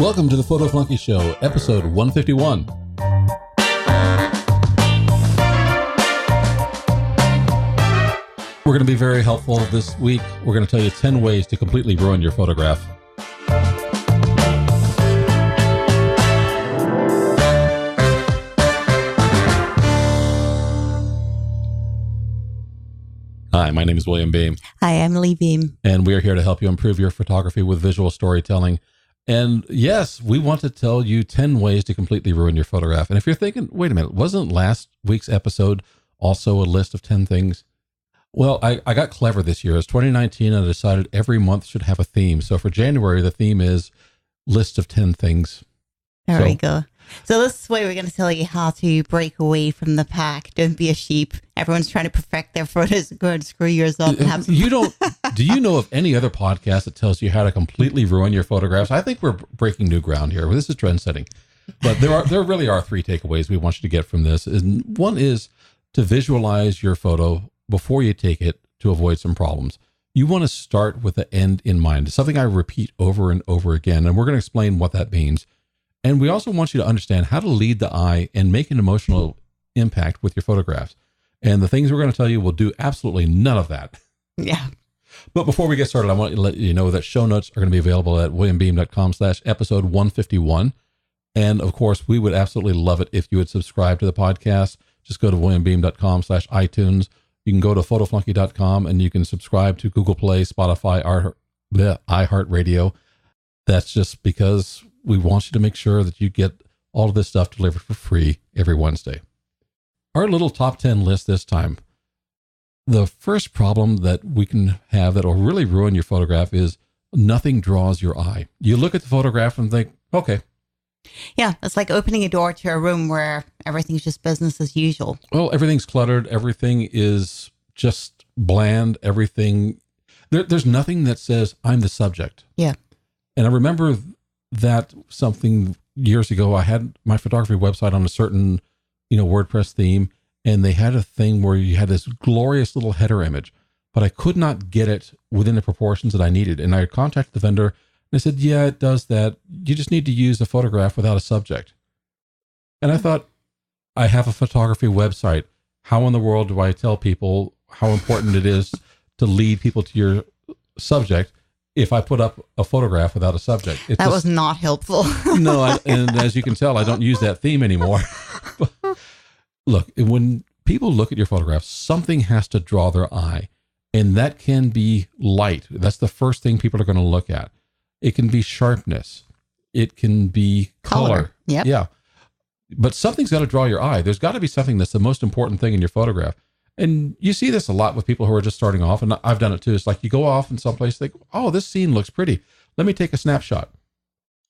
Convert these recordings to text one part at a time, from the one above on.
Welcome to the Photo Flunky Show, episode 151. We're going to be very helpful this week. We're going to tell you 10 ways to completely ruin your photograph. Hi, my name is William Beem. Hi, I'm Lee Beem. And we are here to help you improve your photography with visual storytelling. And yes, we want to tell you 10 ways to completely ruin your photograph. And if you're thinking, wait a minute, wasn't last week's episode also a list of 10 things? Well, I got clever this year. It's 2019, and I decided every month should have a theme. So for January, the theme is list of 10 things. There we go. So this is where we're going to tell you how to break away from the pack. Don't be a sheep. Everyone's trying to perfect their photos. Go and screw yours up. And have some Do you know of any other podcast that tells you how to completely ruin your photographs? I think we're breaking new ground here. This is trend setting. But there really are three takeaways we want you to get from this. And one is to visualize your photo before you take it to avoid some problems. You want to start with the end in mind. It's something I repeat over and over again, and we're going to explain what that means. And we also want you to understand how to lead the eye and make an emotional impact with your photographs. And the things we're going to tell you will do absolutely none of that. Yeah. But before we get started, I want to let you know that show notes are going to be available at williambeem.com/episode 151. And of course, we would absolutely love it if you would subscribe to the podcast. Just go to williambeem.com/iTunes. You can go to photoflunky.com and you can subscribe to Google Play, Spotify, iHeartRadio. That's just because we want you to make sure that you get all of this stuff delivered for free every Wednesday. Our little top 10 list this time. The first problem that we can have that will really ruin your photograph is nothing draws your eye. You look at the photograph and think, okay. Yeah, it's like opening a door to a room where everything's just business as usual. Well, everything's cluttered. Everything is just bland. Everything. There's nothing that says, I'm the subject. Yeah. And I remember that something years ago, I had my photography website on a certain, WordPress theme, and they had a thing where you had this glorious little header image, but I could not get it within the proportions that I needed. And I contacted the vendor and I said, yeah, it does that. You just need to use a photograph without a subject. And I thought, I have a photography website. How in the world do I tell people how important it is to lead people to your subject if I put up a photograph without a subject? That was not helpful. No, and as you can tell, I don't use that theme anymore. Look, when people look at your photographs, something has to draw their eye, and that can be light. That's the first thing people are going to look at. It can be sharpness. It can be color. Yep. Yeah. But something's got to draw your eye. There's got to be something that's the most important thing in your photograph. And you see this a lot with people who are just starting off, and I've done it too. It's like you go off in someplace, think, oh, this scene looks pretty. Let me take a snapshot.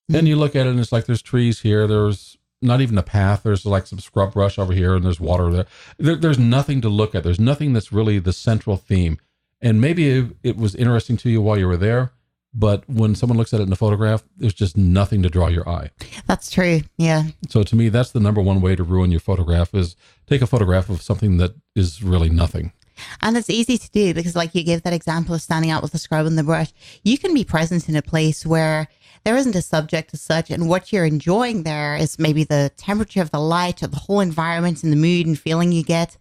Then you look at it, and it's like there's trees here. There's not even a path. There's like some scrub brush over here, and there's water there. There's nothing to look at. There's nothing that's really the central theme. And maybe it was interesting to you while you were there, but when someone looks at it in a photograph, there's just nothing to draw your eye. That's true. Yeah. So to me, that's the number one way to ruin your photograph is take a photograph of something that is really nothing. And it's easy to do because like you gave that example of standing out with the scrub and the brush. You can be present in a place where there isn't a subject as such, and what you're enjoying there is maybe the temperature of the light or the whole environment and the mood and feeling you get.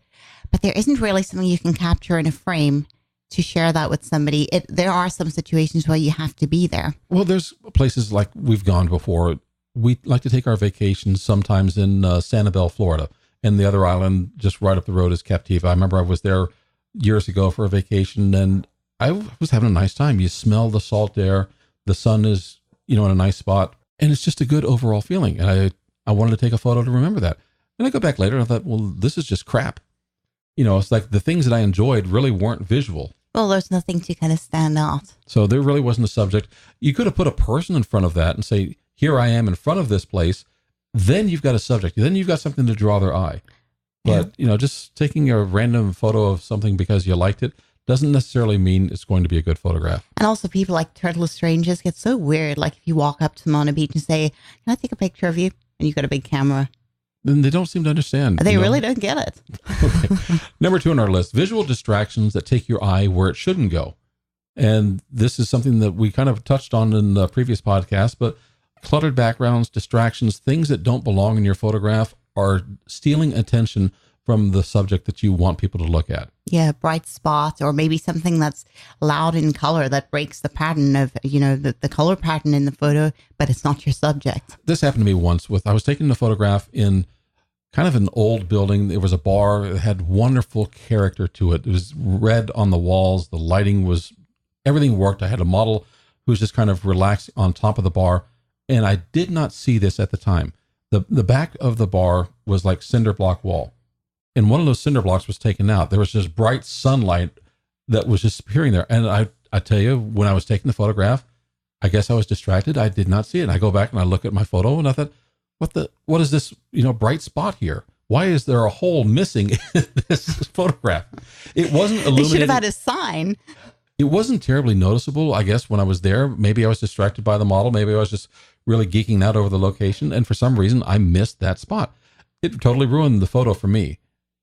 But there isn't really something you can capture in a frame to share that with somebody. There are some situations where you have to be there. Well, there's places like we've gone before. We like to take our vacations sometimes in Sanibel, Florida, and the other island just right up the road is Captiva. I remember I was there years ago for a vacation, and I was having a nice time. You smell the salt air. The sun is, in a nice spot, and it's just a good overall feeling. And I wanted to take a photo to remember that. And I go back later and I thought, well, this is just crap. It's like the things that I enjoyed really weren't visual. Well, there's nothing to kind of stand out. So there really wasn't a subject. You could have put a person in front of that and say, here I am in front of this place. Then you've got a subject. Then you've got something to draw their eye. But, just taking a random photo of something because you liked it doesn't necessarily mean it's going to be a good photograph. And also people like turtle strangers get so weird. Like if you walk up to them on a beach and say, can I take a picture of you? And you've got a big camera. Then they don't seem to understand. They really don't get it. Okay. Number 2 on our list, visual distractions that take your eye where it shouldn't go. And this is something that we kind of touched on in the previous podcast, but cluttered backgrounds, distractions, things that don't belong in your photograph are stealing attention from the subject that you want people to look at. Yeah, bright spots, or maybe something that's loud in color that breaks the pattern of, the color pattern in the photo, but it's not your subject. This happened to me once I was taking a photograph in kind of an old building. There was a bar that had wonderful character to it. It was red on the walls. The lighting was, everything worked. I had a model who was just kind of relaxed on top of the bar. And I did not see this at the time. The back of the bar was like cinder block wall. And one of those cinder blocks was taken out. There was just bright sunlight that was just appearing there. And I tell you, when I was taking the photograph, I guess I was distracted. I did not see it. And I go back and I look at my photo and I thought, what is this, bright spot here? Why is there a hole missing in this photograph? It wasn't illuminated. They should have had a sign. It wasn't terribly noticeable, I guess, when I was there. Maybe I was distracted by the model. Maybe I was just really geeking out over the location. And for some reason, I missed that spot. It totally ruined the photo for me.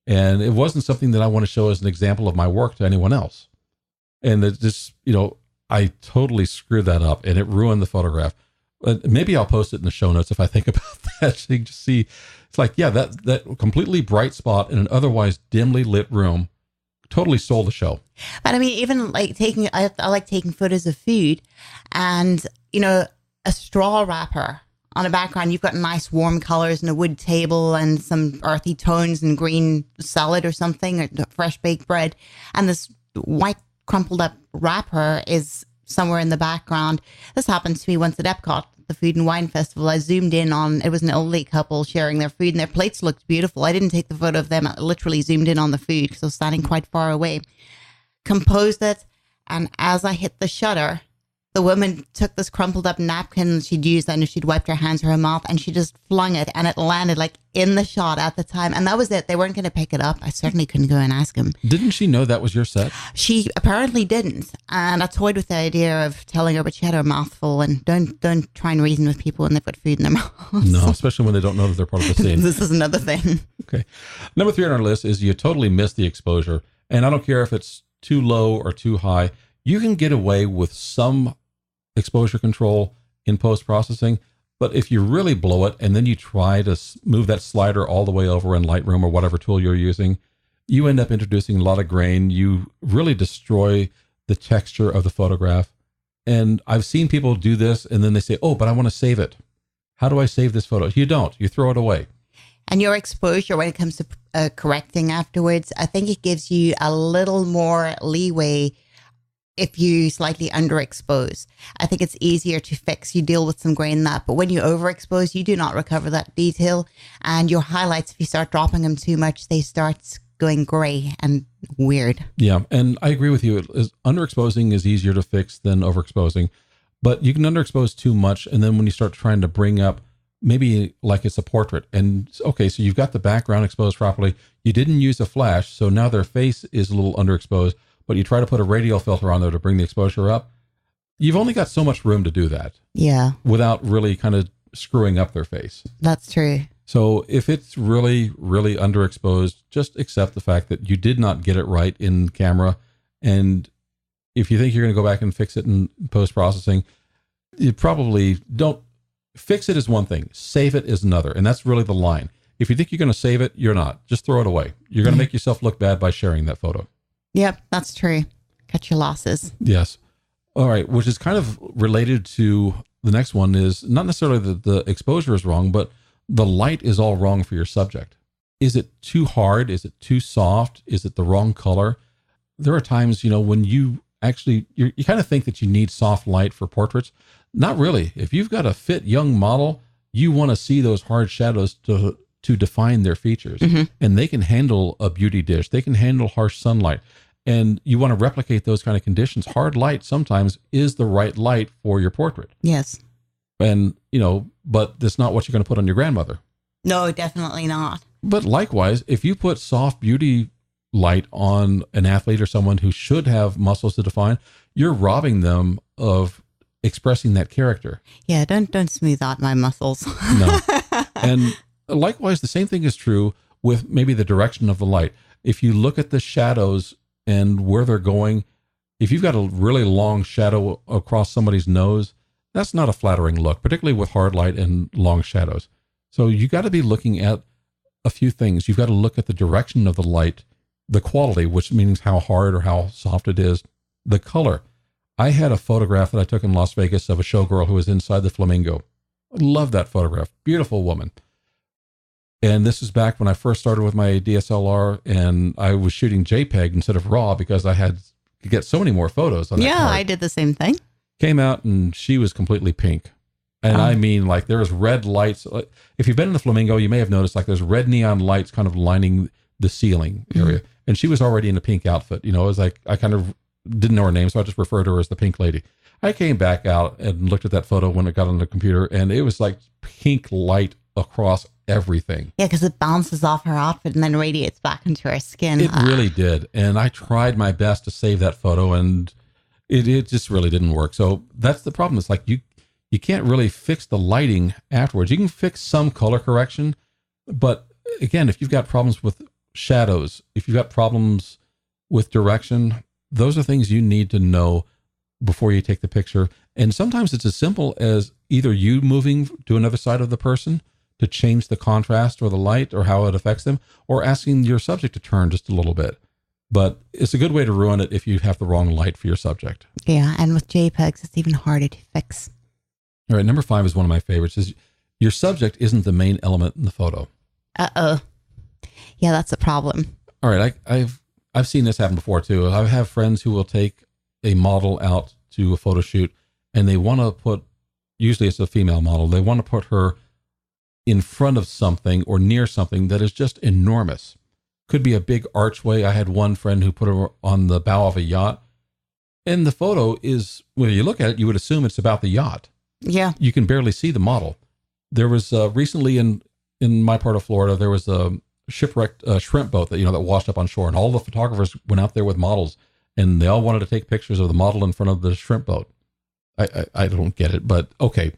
And it wasn't something that I want to show as an example of my work to anyone else. And it just, I totally screwed that up and it ruined the photograph. Maybe I'll post it in the show notes if I think about that. So you can just see, it's like, yeah, that completely bright spot in an otherwise dimly lit room totally stole the show. But I mean, even like I like taking photos of food, and, a straw wrapper on a background. You've got nice warm colors and a wood table and some earthy tones and green salad or something, or fresh baked bread. And this white crumpled up wrapper is somewhere in the background. This happened to me once at Epcot, the Food and Wine Festival. I zoomed in on, it was an elderly couple sharing their food, and their plates looked beautiful. I didn't take the photo of them. I literally zoomed in on the food because I was standing quite far away. Composed it, and as I hit the shutter, the woman took this crumpled up napkin she'd used. I know she'd wiped her hands or her mouth, and she just flung it, and it landed like in the shot at the time. And that was it. They weren't going to pick it up. I certainly couldn't go and ask him. Didn't she know that was your set? She apparently didn't. And I toyed with the idea of telling her, but she had her mouth full. And don't try and reason with people when they've got food in their mouth. No, especially when they don't know that they're part of the scene. This is another thing. Okay. Number 3 on our list is you totally missed the exposure. And I don't care if it's too low or too high. You can get away with some exposure control in post-processing, but if you really blow it and then you try to move that slider all the way over in Lightroom or whatever tool you're using, you end up introducing a lot of grain. You really destroy the texture of the photograph. And I've seen people do this and then they say, oh, but I want to save it. How do I save this photo? You don't. You throw it away. And your exposure when it comes to correcting afterwards, I think it gives you a little more leeway if you slightly underexpose. I think it's easier to fix. You deal with some grain in that. But when you overexpose, you do not recover that detail. And your highlights, if you start dropping them too much, they start going gray and weird. Yeah, and I agree with you. Underexposing is easier to fix than overexposing. But you can underexpose too much. And then when you start trying to bring up, maybe like it's a portrait. And okay, so you've got the background exposed properly. You didn't use a flash. So now their face is a little underexposed. But you try to put a radial filter on there to bring the exposure up, you've only got so much room to do that. Yeah. Without really kind of screwing up their face. That's true. So if it's really, really underexposed, just accept the fact that you did not get it right in camera. And if you think you're going to go back and fix it in post-processing, you probably don't. Fix it is one thing. Save it is another. And that's really the line. If you think you're going to save it, you're not. Just throw it away. You're going to make yourself look bad by sharing that photo. Yep, that's true. Cut your losses. Yes. All right. Which is kind of related to the next one is not necessarily that the exposure is wrong, but the light is all wrong for your subject. Is it too hard? Is it too soft? Is it the wrong color? There are times, when you actually, you kind of think that you need soft light for portraits. Not really. If you've got a fit young model, you want to see those hard shadows to define their features. Mm-hmm. And they can handle a beauty dish. They can handle harsh sunlight. And you want to replicate those kind of conditions. Hard light sometimes is the right light for your portrait. Yes. And, but that's not what you're going to put on your grandmother. No, definitely not. But likewise, if you put soft beauty light on an athlete or someone who should have muscles to define, you're robbing them of expressing that character. Yeah, don't smooth out my muscles. No. And likewise, the same thing is true with maybe the direction of the light. If you look at the shadows and where they're going, if you've got a really long shadow across somebody's nose, That's not a flattering look, particularly with hard light and long shadows. So you got to be looking at a few things. You've got to look at the direction of the light, the quality, which means how hard or how soft it is, the color. I had a photograph that I took in Las Vegas of a showgirl who was inside the flamingo. I love that photograph. Beautiful woman. And this is back when I first started with my DSLR, and I was shooting JPEG instead of RAW because I had to get so many more photos on that card. I did the same thing. Came out and she was completely pink. And I mean, like, there was red lights. If you've been in the flamingo, you may have noticed like there's red neon lights kind of lining the ceiling area. And she was already in a pink outfit. You know, it was like, I kind of didn't know her name, so I just referred to her as the pink lady. I came back out and looked at that photo when it got on the computer, and it was like pink light across everything. Yeah, because it bounces off her outfit and then radiates back into her skin. It really did. And I tried my best to save that photo, and it just really didn't work. So that's the problem. It's like you can't really fix the lighting afterwards. You can fix some color correction, but again, if you've got problems with shadows, if you've got problems with direction, those are things you need to know before you take the picture. And sometimes it's as simple as either you moving to another side of the person to change the contrast or the light or how it affects them, or asking your subject to turn just a little bit. But it's a good way to ruin it if you have the wrong light for your subject. Yeah, and with JPEGs, it's even harder to fix. All right, number 5 is one of my favorites. Is your subject isn't the main element in the photo. Uh-oh. Yeah, that's a problem. All right, I've seen this happen before too. I have friends who will take a model out to a photo shoot, and they want to put, usually it's a female model, they want to put her in front of something or near something that is just enormous. Could be a big archway. I had one friend who put her on the bow of a yacht, and the photo is, when you look at it, you would assume it's about the yacht. Yeah. You can barely see the model. There was recently in my part of Florida, there was a shipwrecked shrimp boat that washed up on shore, and all the photographers went out there with models, and they all wanted to take pictures of the model in front of the shrimp boat. I don't get it, but okay,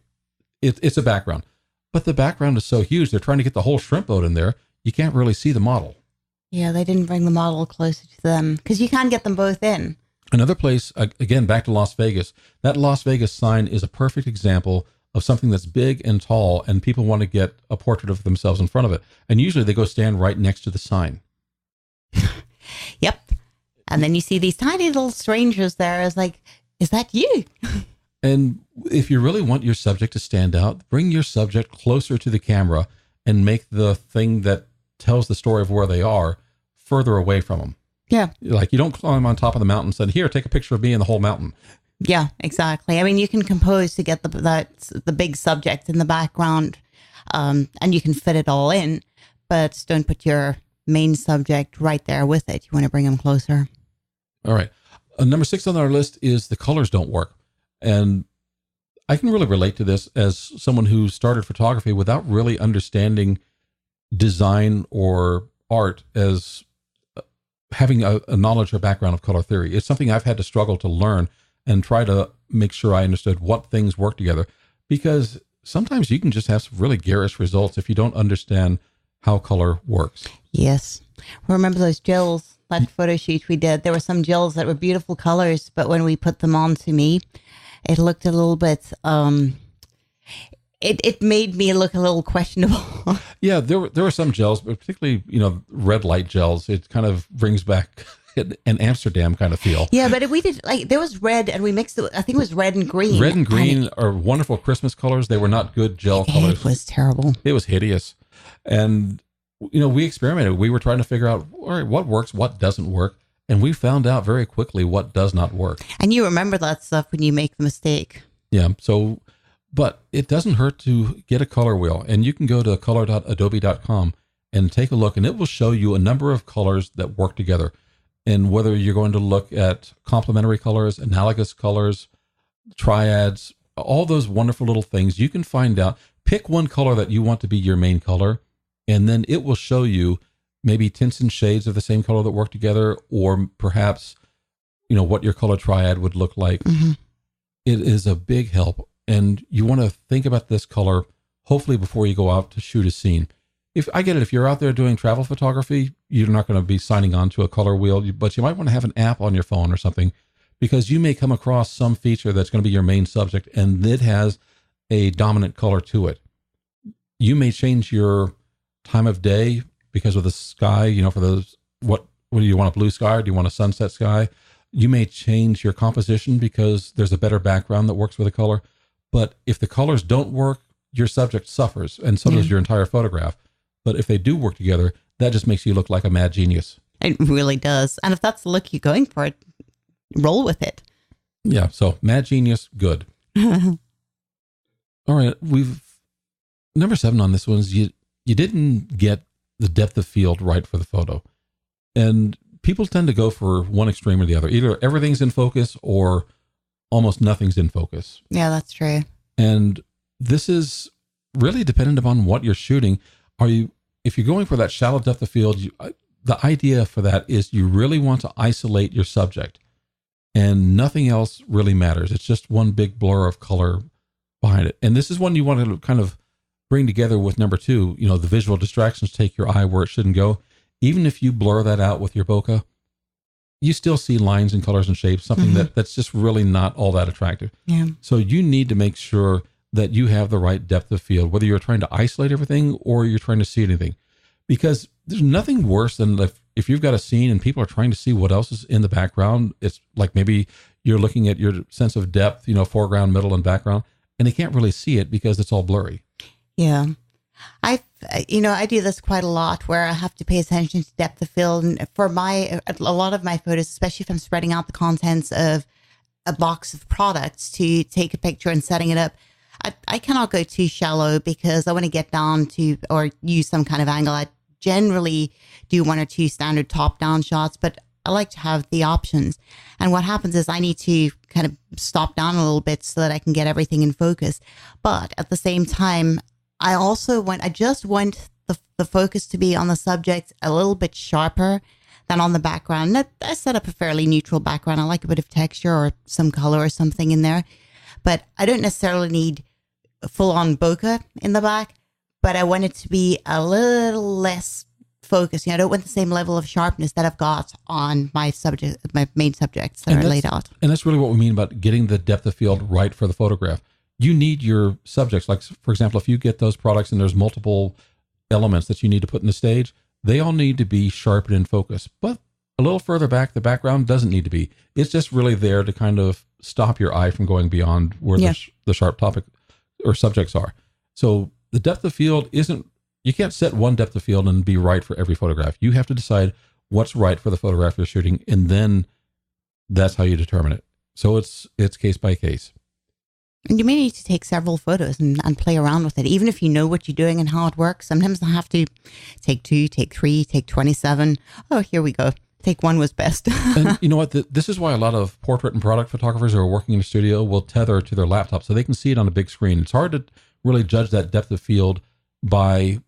it's a background. But the background is so huge, they're trying to get the whole shrimp boat in there. You can't really see the model. Yeah, they didn't bring the model closer to them because you can't get them both in. Another place, again, back to Las Vegas, that Las Vegas sign is a perfect example of something that's big and tall, and people want to get a portrait of themselves in front of it. And usually they go stand right next to the sign. Yep. And then you see these tiny little strangers there. It's like, is that you? And if you really want your subject to stand out, bring your subject closer to the camera and make the thing that tells the story of where they are further away from them. Yeah. Like, you don't climb on top of the mountain and say, here, take a picture of me and the whole mountain. Yeah, exactly. I mean, you can compose to get the big subject in the background, and you can fit it all in, but don't put your main subject right there with it. You want to bring them closer. All right. Number 6 on our list is the colors don't work. And I can really relate to this as someone who started photography without really understanding design or art as having a knowledge or background of color theory. It's something I've had to struggle to learn and try to make sure I understood what things work together, because sometimes you can just have some really garish results if you don't understand how color works. Yes. Remember those gels, that photo shoot we did? There were some gels that were beautiful colors, but when we put them on to me, it looked a little bit, it made me look a little questionable. Yeah, there were some gels, but particularly, red light gels. It kind of brings back an Amsterdam kind of feel. Yeah, but we did, there was red and we mixed it, I think it was red and green. Red and green are wonderful Christmas colors. They were not good gel colors. It was terrible. It was hideous. And, we experimented. We were trying to figure out, all right, what works, what doesn't work. And we found out very quickly what does not work. And you remember that stuff when you make the mistake. Yeah. So, but it doesn't hurt to get a color wheel. And you can go to color.adobe.com and take a look, and it will show you a number of colors that work together. And whether you're going to look at complementary colors, analogous colors, triads, all those wonderful little things, you can find out. Pick one color that you want to be your main color, and then it will show you maybe tints and shades of the same color that work together, or perhaps, what your color triad would look like. Mm-hmm. It is a big help. And you want to think about this color, hopefully before you go out to shoot a scene. If I get it, if you're out there doing travel photography, you're not going to be signing on to a color wheel, but you might want to have an app on your phone or something, because you may come across some feature that's going to be your main subject and it has a dominant color to it. You may change your time of day because of the sky, for those, what do you want, a blue sky or do you want a sunset sky? You may change your composition because there's a better background that works with the color. But if the colors don't work, your subject suffers, and so does your entire photograph. But if they do work together, that just makes you look like a mad genius. It really does. And if that's the look you're going for, roll with it. Yeah. So mad genius, good. All right. Number 7 on this one is you didn't get the depth of field right for the photo. And people tend to go for one extreme or the other. Either everything's in focus or almost nothing's in focus. Yeah, that's true. And this is really dependent upon what you're shooting. If you're going for that shallow depth of field, the idea for that is you really want to isolate your subject and nothing else really matters. It's just one big blur of color behind it. And this is one you want to kind of bring together with number 2, the visual distractions take your eye where it shouldn't go. Even if you blur that out with your bokeh, you still see lines and colors and shapes, something that's just really not all that attractive. Yeah. So you need to make sure that you have the right depth of field, whether you're trying to isolate everything or you're trying to see anything. Because there's nothing worse than if you've got a scene and people are trying to see what else is in the background. It's like maybe you're looking at your sense of depth, foreground, middle, and background, and they can't really see it because it's all blurry. Yeah. I do this quite a lot where I have to pay attention to depth of field. And for a lot of my photos, especially if I'm spreading out the contents of a box of products to take a picture and setting it up, I cannot go too shallow because I want to get down to or use some kind of angle. I generally do 1 or 2 standard top-down shots, but I like to have the options. And what happens is I need to kind of stop down a little bit so that I can get everything in focus. But at the same time, I just want the focus to be on the subject a little bit sharper than on the background. I set up a fairly neutral background. I like a bit of texture or some color or something in there, but I don't necessarily need full-on bokeh in the back, but I want it to be a little less focused. I don't want the same level of sharpness that I've got on my main subjects that are laid out. And that's really what we mean about getting the depth of field right for the photograph. You need your subjects. Like, for example, if you get those products and there's multiple elements that you need to put in the stage, they all need to be sharp and in focus. But a little further back, the background doesn't need to be. It's just really there to kind of stop your eye from going beyond where the sharp topic or subjects are. So the depth of field you can't set one depth of field and be right for every photograph. You have to decide what's right for the photograph you're shooting, and then that's how you determine it. So it's case by case. And you may need to take several photos and play around with it, even if you know what you're doing and how it works. Sometimes I have to take 2, take 3, take 27. Oh, here we go. Take 1 was best. And you know what? This is why a lot of portrait and product photographers who are working in a studio will tether to their laptop so they can see it on a big screen. It's hard to really judge that depth of field by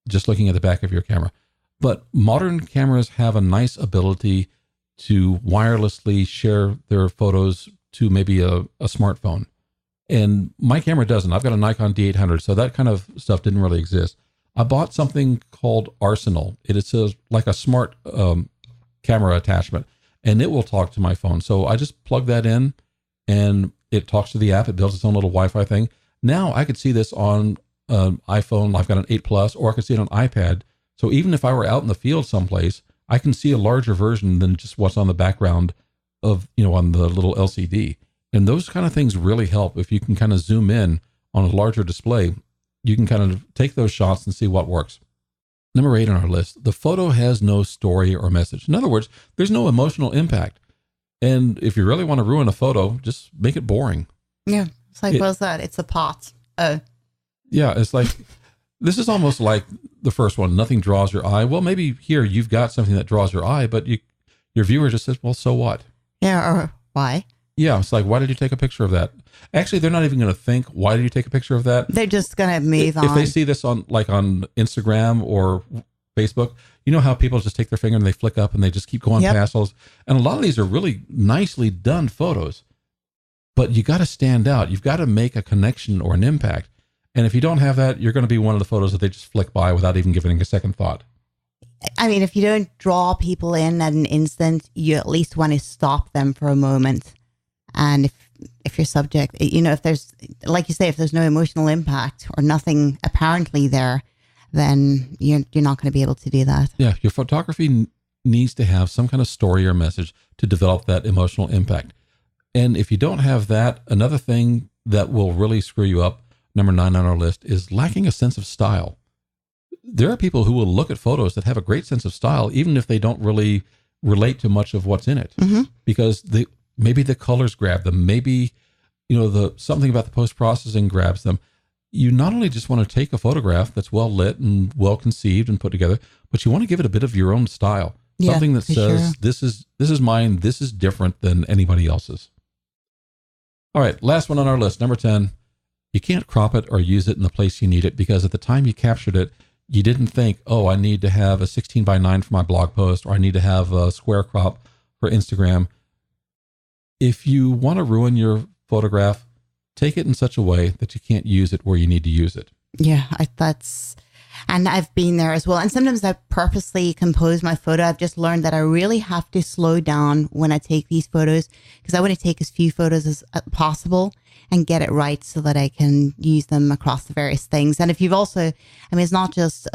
just looking at the back of your camera. But modern cameras have a nice ability to wirelessly share their photos to maybe a smartphone. And my camera doesn't. I've got a Nikon D800, so that kind of stuff didn't really exist. I bought something called Arsenal. It's like a smart camera attachment, and it will talk to my phone. So I just plug that in, and it talks to the app. It builds its own little Wi-Fi thing. Now I could see this on an iPhone. I've got an 8 Plus, or I could see it on iPad. So even if I were out in the field someplace, I can see a larger version than just what's on the background of, on the little LCD. And those kind of things really help. If you can kind of zoom in on a larger display, you can kind of take those shots and see what works. Number 8 on our list, the photo has no story or message. In other words, there's no emotional impact. And if you really want to ruin a photo, just make it boring. Yeah. It's like, what's that? It's a pot. Oh. Yeah. It's like, this is almost like the first one. Nothing draws your eye. Well, maybe here you've got something that draws your eye, but your viewer just says, well, so what? Yeah. Or why? Yeah. It's like, why did you take a picture of that? Actually, they're not even going to think, why did you take a picture of that? They're just going to move on. If they see this on Instagram or Facebook, you know how people just take their finger and they flick up and they just keep going past those. And a lot of these are really nicely done photos, but you got to stand out. You've got to make a connection or an impact. And if you don't have that, you're going to be one of the photos that they just flick by without even giving a second thought. I mean, if you don't draw people in at an instant, you at least want to stop them for a moment. And if your subject, if there's, like you say, if there's no emotional impact or nothing apparently there, then you're not going to be able to do that. Yeah, your photography needs to have some kind of story or message to develop that emotional impact. And if you don't have that, another thing that will really screw you up, number 9 on our list, is lacking a sense of style. There are people who will look at photos that have a great sense of style, even if they don't really relate to much of what's in it, because maybe the colors grab them, maybe something about the post-processing grabs them. You not only just want to take a photograph that's well lit and well conceived and put together, but you want to give it a bit of your own style, something that says, this is mine, this is different than anybody else's. All right, last one on our list, number 10. You can't crop it or use it in the place you need it, because at the time you captured it, you didn't think, oh, I need to have a 16:9 for my blog post, or I need to have a square crop for Instagram. If you want to ruin your photograph, take it in such a way that you can't use it where you need to use it. Yeah, and I've been there as well. And sometimes I purposely compose my photo. I've just learned that I really have to slow down when I take these photos, because I want to take as few photos as possible and get it right so that I can use them across the various things. And if you've also, I mean, it's not just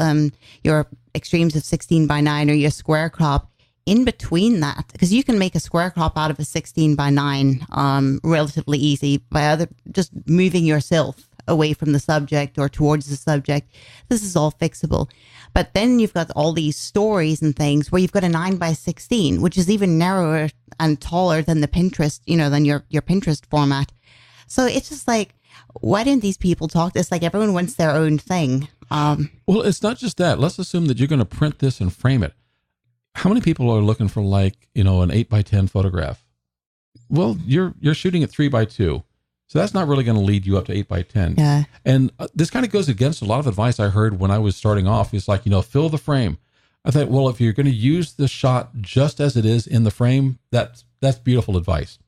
your extremes of 16:9 or your square crop. In between that, because you can make a square crop out of a 16:9 relatively easy by just moving yourself away from the subject or towards the subject. This is all fixable. But then you've got all these stories and things where you've got a 9:16, which is even narrower and taller than the Pinterest, than your Pinterest format. So it's just like, why didn't these people talk? It's like everyone wants their own thing. Well, it's not just that. Let's assume that you're going to print this and frame it. How many people are looking for an 8x10 photograph? Well, you're shooting at 3x2. So that's not really going to lead you up to 8x10. Yeah. And this kind of goes against a lot of advice I heard when I was starting off. It's like, fill the frame. I thought, well, if you're going to use the shot just as it is in the frame, that's beautiful advice.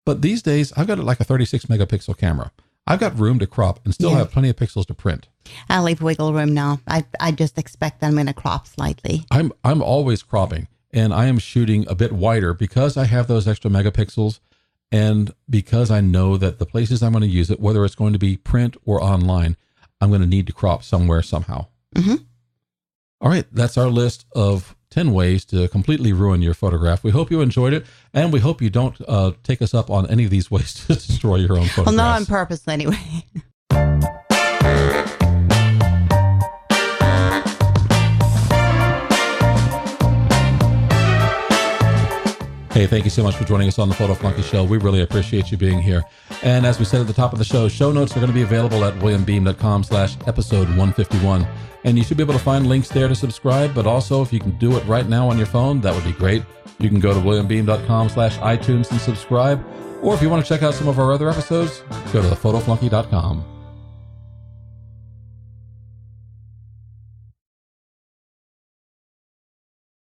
But these days, I've got like a 36 megapixel camera. I've got room to crop and still have plenty of pixels to print. I leave wiggle room now. I just expect that I'm going to crop slightly. I'm always cropping, and I am shooting a bit wider because I have those extra megapixels, and because I know that the places I'm going to use it, whether it's going to be print or online, I'm going to need to crop somewhere, somehow. All right, that's our list of 10 ways to completely ruin your photograph. We hope you enjoyed it, and we hope you don't take us up on any of these ways to destroy your own photographs. Well, not on purpose anyway. Hey, thank you so much for joining us on the Photo Flunky Show. We really appreciate you being here. And as we said at the top of the show notes are going to be available at williambeem.com/episode 151. And you should be able to find links there to subscribe. But also, if you can do it right now on your phone, that would be great. You can go to williambeem.com/iTunes and subscribe. Or if you want to check out some of our other episodes, go to thephotoflunky.com.